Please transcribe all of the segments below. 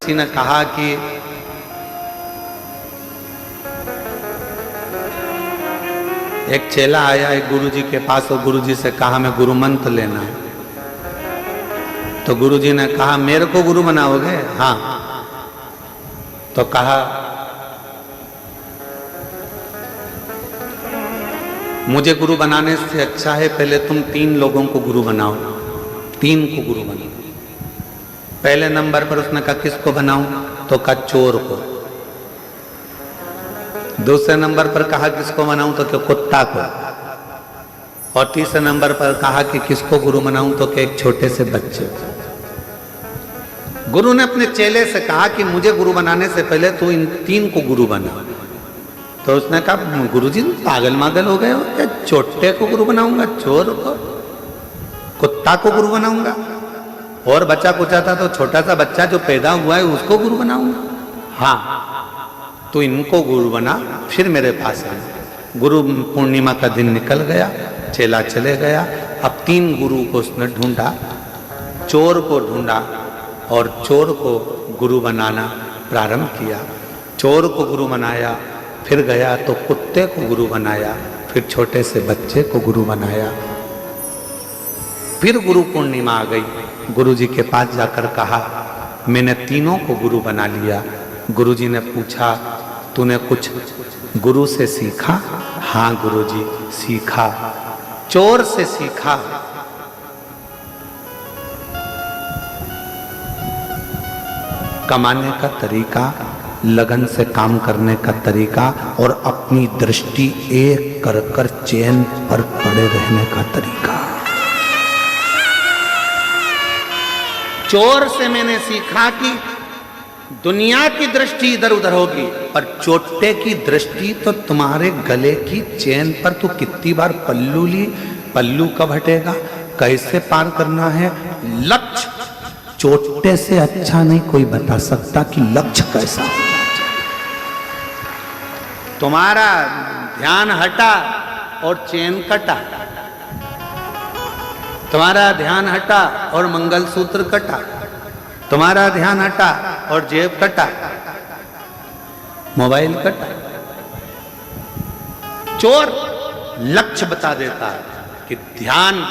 किसी ने कहा कि एक चेला आया एक गुरुजी के पास और गुरुजी से कहा मैं गुरु मंत्र लेना है। तो गुरुजी ने कहा मेरे को गुरु बनाओगे? हाँ। तो कहा मुझे गुरु बनाने से अच्छा है पहले तुम 3 लोगों को गुरु बनाओ, 3 को गुरु बनाओ। पहले नंबर पर उसने कहा किसको बनाऊं? तो कहा चोर को। दूसरे नंबर पर कहा किसको बनाऊं? तो क्या कुत्ता को। और तीसरे नंबर पर कहा कि किसको गुरु बनाऊं? तो क्या एक छोटे से बच्चे को। गुरु ने अपने चेले से कहा कि मुझे गुरु बनाने से पहले तू इन 3 को गुरु बना। तो उसने कहा गुरुजी पागल मागल हो गए हो क्या? छोटे को गुरु बनाऊंगा, चोर को, कुत्ता को गुरु बनाऊंगा, और बच्चा पूछा था तो छोटा सा बच्चा जो पैदा हुआ है उसको गुरु बनाऊंगा? हाँ, तो इनको गुरु बना फिर मेरे पास आना। गुरु पूर्णिमा का दिन निकल गया, चेला चले गया। अब 3 गुरु को उसने ढूंढा, चोर को ढूंढा और चोर को गुरु बनाना प्रारंभ किया। चोर को गुरु बनाया, फिर गया तो कुत्ते को गुरु बनाया, फिर छोटे से बच्चे को गुरु बनाया। फिर गुरु पूर्णिमा आ गई। गुरुजी के पास जाकर कहा मैंने 3 को गुरु बना लिया। गुरुजी ने पूछा तूने कुछ गुरु से सीखा? हाँ गुरुजी सीखा। चोर से सीखा। कमाने का तरीका, लगन से काम करने का तरीका और अपनी दृष्टि एक कर कर चैन पर पड़े रहने का तरीका। चोर से मैंने सीखा कि दुनिया की दृष्टि इधर उधर होगी, पर चोटे की दृष्टि तो तुम्हारे गले की चैन पर। तू कितनी बार पल्लू ली, पल्लू कब हटेगा, कैसे पार करना है। लक्ष्य चोटे से अच्छा नहीं कोई बता सकता कि लक्ष्य कैसा होना चाहिए। तुम्हारा ध्यान हटा और चैन कटा, तुम्हारा ध्यान हटा और मंगलसूत्र कटा, तुम्हारा ध्यान हटा और जेब कटा, मोबाइल कटा। चोर लक्ष्य बता देता है कि ध्यान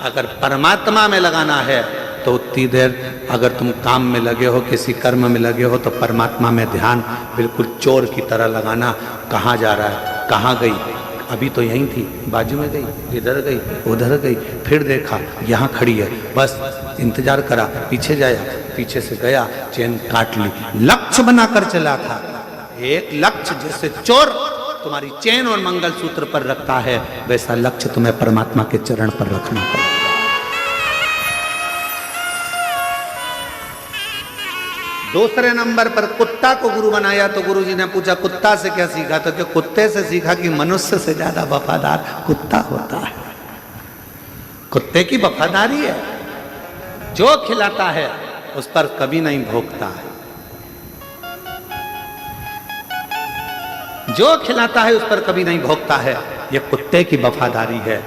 अगर परमात्मा में लगाना है तो उतनी देर अगर तुम काम में लगे हो, किसी कर्म में लगे हो, तो परमात्मा में ध्यान बिल्कुल चोर की तरह लगाना। कहाँ जा रहा है, कहाँ गई, अभी तो यहीं थी, बाजू में गई, इधर गई, उधर गई, फिर देखा यहाँ खड़ी है, बस इंतजार करा, पीछे जाया, पीछे से गया, चैन काट ली। लक्ष्य बनाकर चला था। एक लक्ष्य जैसे चोर तुम्हारी चैन और मंगलसूत्र पर रखता है, वैसा लक्ष्य तुम्हें परमात्मा के चरण पर रखना पड़ेगा। दूसरे नंबर पर कुत्ता को गुरु बनाया। तो गुरुजी ने पूछा कुत्ता से क्या सीखा? तो क्या कुत्ते से सीखा कि मनुष्य से ज्यादा वफादार कुत्ता होता है। कुत्ते की वफादारी है, जो खिलाता है उस पर कभी नहीं भौंकता है, जो खिलाता है उस पर कभी नहीं भौंकता है। ये कुत्ते की वफादारी है।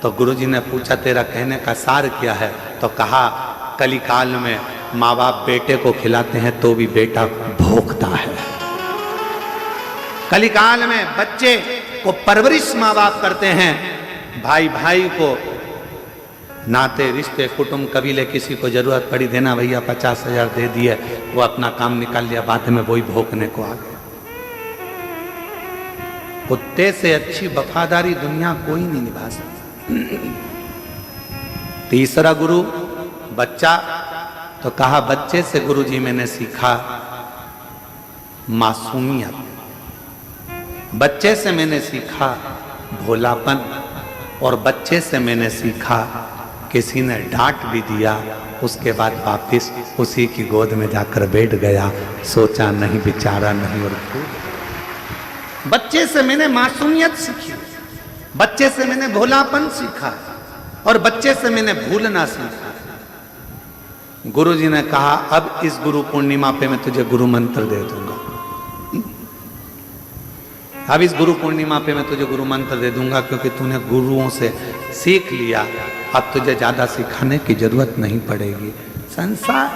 तो गुरुजी ने पूछा तेरा कहने का सार क्या है? तो कहा कलिकाल में माँ बाप बेटे को खिलाते हैं तो भी बेटा भौंकता है। कलिकाल में बच्चे को परवरिश माँ बाप करते हैं, भाई भाई को, नाते रिश्ते कुटुंब कबीले, किसी को जरूरत पड़ी देना भैया 50,000 दे दिए, वो अपना काम निकाल लिया, बाद में वही भौंकने को आ गया। कुत्ते से अच्छी वफादारी दुनिया कोई नहीं निभा सकता। तीसरा गुरु बच्चा। तो कहा बच्चे से गुरुजी मैंने सीखा मासूमियत, बच्चे से मैंने सीखा भोलापन, और बच्चे से मैंने सीखा किसी ने डांट भी दिया उसके बाद वापिस उसी की गोद में जाकर बैठ गया, सोचा नहीं विचारा नहीं और भूल। बच्चे से मैंने मासूमियत सीखी, बच्चे से मैंने भोलापन सीखा, और बच्चे से मैंने भूलना सीखा। गुरुजी ने कहा अब इस गुरु पूर्णिमा पे मैं तुझे गुरु मंत्र दे दूंगा, अब इस गुरु पूर्णिमा पे मैं तुझे गुरु मंत्र दे दूंगा, क्योंकि तूने गुरुओं से सीख लिया, अब तुझे ज्यादा सिखाने की जरूरत नहीं पड़ेगी। संसार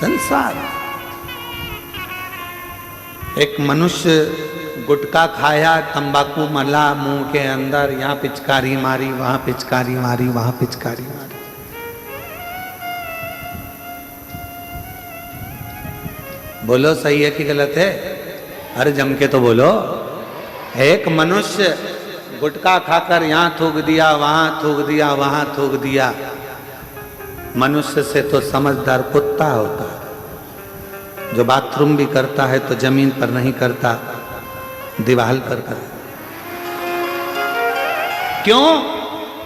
संसार। एक मनुष्य गुटखा खाया, तंबाकू मला मुंह के अंदर, यहां पिचकारी मारी, वहां पिचकारी मारी, वहां पिचकारी मारी। बोलो सही है कि गलत है? अरे जम के तो बोलो। एक मनुष्य गुटखा खाकर यहां थूक दिया, वहां थूक दिया, वहां थूक दिया। मनुष्य से तो समझदार कुत्ता होता है, जो बाथरूम भी करता है तो जमीन पर नहीं करता, दीवाल पर करता। क्यों?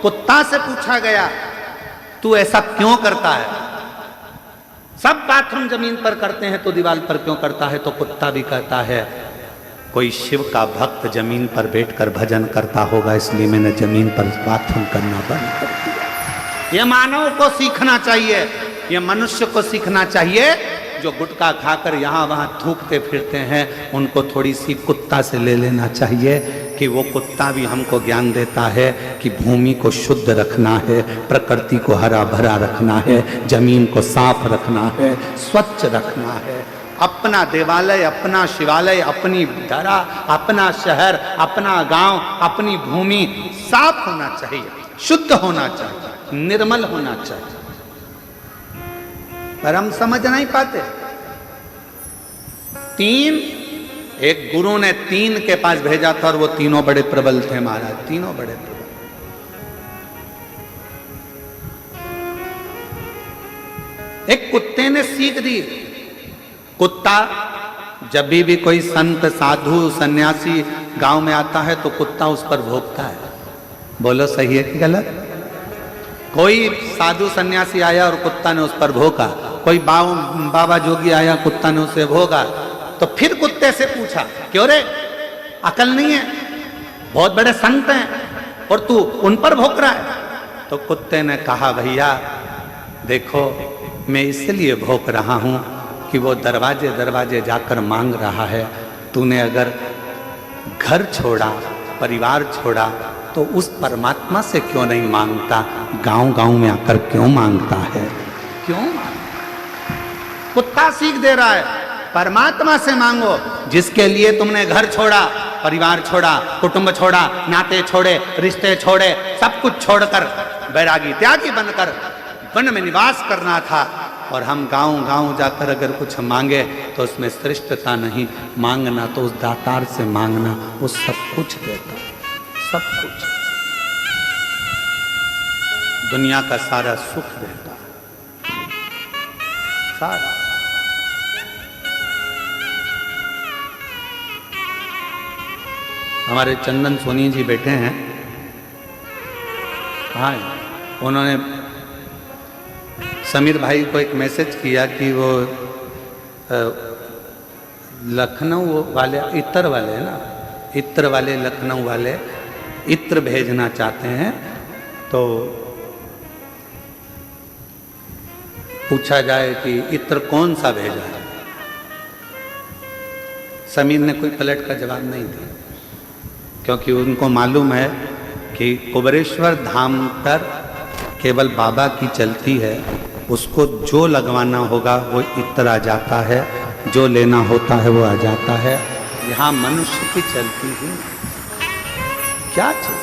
कुत्ता से पूछा गया तू ऐसा क्यों करता है? सब बाथरूम जमीन पर करते हैं तो दीवार पर क्यों करता है? तो कुत्ता भी कहता है कोई शिव का भक्त जमीन पर बैठकर भजन करता होगा, इसलिए मैंने जमीन पर बाथरूम करना बंद कर दिया। यह मानव को सीखना चाहिए, यह मनुष्य को सीखना चाहिए। जो गुटखा खाकर यहाँ वहाँ थूकते फिरते हैं, उनको थोड़ी सी कुत्ता से ले लेना चाहिए कि वो कुत्ता भी हमको ज्ञान देता है कि भूमि को शुद्ध रखना है, प्रकृति को हरा भरा रखना है, जमीन को साफ रखना है, स्वच्छ रखना है। अपना देवालय, अपना शिवालय, अपनी धरा, अपना शहर, अपना गांव, अपनी भूमि साफ होना चाहिए, शुद्ध होना चाहिए, निर्मल होना चाहिए। पर हम समझ नहीं पाते। एक गुरु ने 3 के पास भेजा था और वो तीनों बड़े प्रबल थे महाराज, तीनों बड़े प्रबल। एक कुत्ते ने सीख दी। कुत्ता जब भी कोई संत, साधु, सन्यासी गांव में आता है तो कुत्ता उस पर भौंकता है। बोलो सही है कि गलत? कोई साधु सन्यासी आया और कुत्ता ने उस पर भौंका, कोई बाबा जोगी आया, कुत्ता ने उसे भौंका। तो फिर कुत्ते से पूछा क्यों रे, अकल नहीं है? बहुत बड़े संत हैं और तू उन पर भौंक रहा है। तो कुत्ते ने कहा भैया देखो, मैं इसलिए भौंक रहा हूं कि वो दरवाजे दरवाजे जाकर मांग रहा है। तूने अगर घर छोड़ा, परिवार छोड़ा, तो उस परमात्मा से क्यों नहीं मांगता? गांव गांव में आकर क्यों मांगता है? क्यों? कुत्ता सीख दे रहा है, परमात्मा से मांगो। जिसके लिए तुमने घर छोड़ा, परिवार छोड़ा, कुटुंब छोड़ा, नाते छोड़े, रिश्ते छोड़े, सब कुछ छोड़कर बैरागी त्यागी बनकर वन में निवास करना था, और हम गांव गांव जाकर अगर कुछ मांगे तो उसमें श्रेष्ठता नहीं, मांगना तो उस दातार से मांगना, वो सब कुछ देता, सब कुछ, दुनिया का सारा सुख देता, सारा। हमारे चंदन सोनी जी बैठे हैं, हाँ, उन्होंने समीर भाई को एक मैसेज किया कि वो लखनऊ वाले, इत्र वाले है ना, इत्र वाले, लखनऊ वाले इत्र भेजना चाहते हैं। तो पूछा जाए कि इत्र कौन सा भेजा है। समीर ने कोई पलट का जवाब नहीं दिया, क्योंकि उनको मालूम है कि कुबरेश्वर धाम पर केवल बाबा की चलती है, उसको जो लगवाना होगा वो इत्र आ जाता है, जो लेना होता है वो आ जाता है। यहाँ मनुष्य की चलती ही क्या चीज?